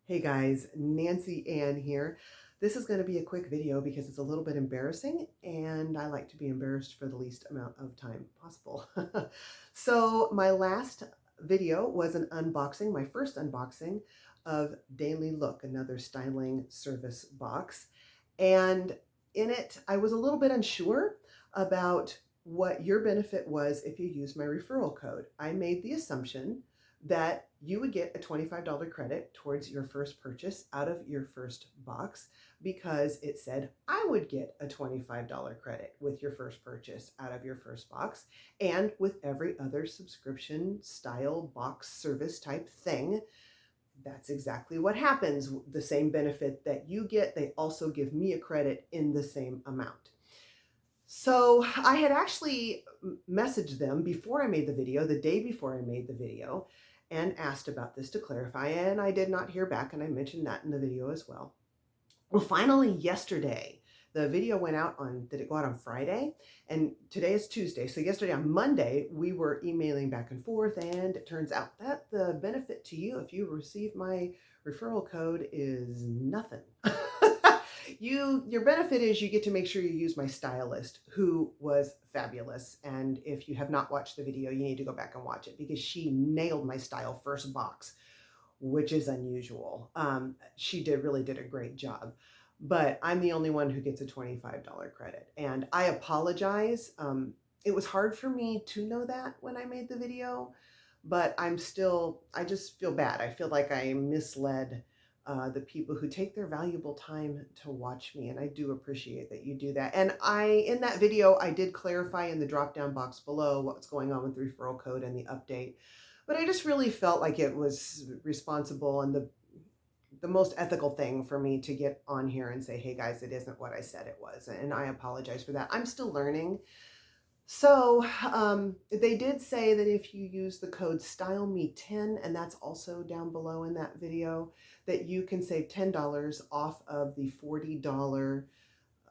Hey guys, Nancy Ann here. This is going to be a quick video because it's a little bit embarrassing and I like to be embarrassed for the least amount of time possible. So my last video was an unboxing, my first unboxing of Daily Look, another styling service box. And in it, I was a little bit unsure about what your benefit was if you used my referral code. I made the assumption that you would get a $25 credit towards your first purchase out of your first box because it said I would get a $25 credit with your first purchase out of your first box. And with every other subscription style box service type thing, that's exactly what happens. The same benefit that you get, they also give me a credit in the same amount. So I had actually messaged them before I made the video, the day before I made the video, and asked about this to clarify, and I did not hear back, and I mentioned that in the video as well. Well, finally yesterday, the video went out on, did it go out on Friday? And today is Tuesday. So yesterday on Monday, we were emailing back and forth, and it turns out that the benefit to you if you receive my referral code is nothing. Your benefit is you get to make sure you use my stylist, who was fabulous. And if you have not watched the video, you need to go back and watch it because she nailed my style first box, which is unusual. She really did a great job, but I'm the only one who gets a $25 credit. And I apologize. It was hard for me to know that when I made the video, but I just feel bad. I feel like I misled the people who take their valuable time to watch me, and I do appreciate that you do that. And in that video, I did clarify in the drop-down box below what's going on with the referral code and the update, but I just really felt like it was responsible and the most ethical thing for me to get on here and say, hey guys, it isn't what I said it was, and I apologize for that. I'm still learning. So they did say that if you use the code StyleMe10, and that's also down below in that video, that you can save $10 off of the $40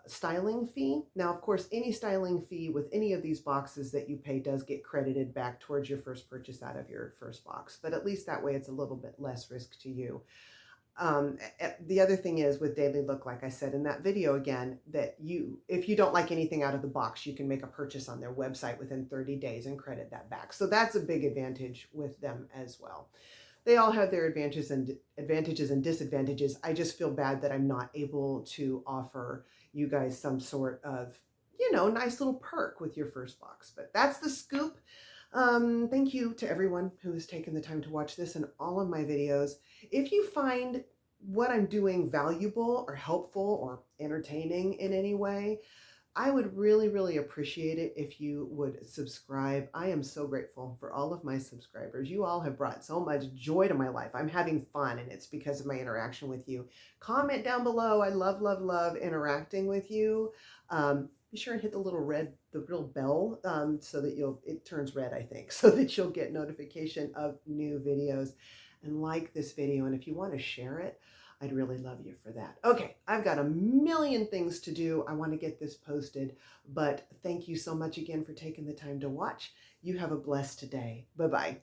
styling fee. Now, of course, any styling fee with any of these boxes that you pay does get credited back towards your first purchase out of your first box, but at least that way it's a little bit less risk to you. The other thing is with Daily Look, like I said in that video again, that if you don't like anything out of the box, you can make a purchase on their website within 30 days and credit that back. So that's a big advantage with them as well. They all have their advantages and disadvantages. I just feel bad that I'm not able to offer you guys some sort of, nice little perk with your first box. But that's the scoop. Thank you to everyone who has taken the time to watch this and all of my videos. If you find what I'm doing valuable or helpful or entertaining in any way, I would really, really appreciate it if you would subscribe. I am so grateful for all of my subscribers. You all have brought so much joy to my life. I'm having fun, and it's because of my interaction with you. Comment down below. I love, love, love interacting with you. Be sure and hit the little bell so that it turns red, I think, so that you'll get notification of new videos, and like this video. And if you want to share it, I'd really love you for that. Okay, I've got a million things to do. I want to get this posted, but thank you so much again for taking the time to watch. You have a blessed day. Bye-bye.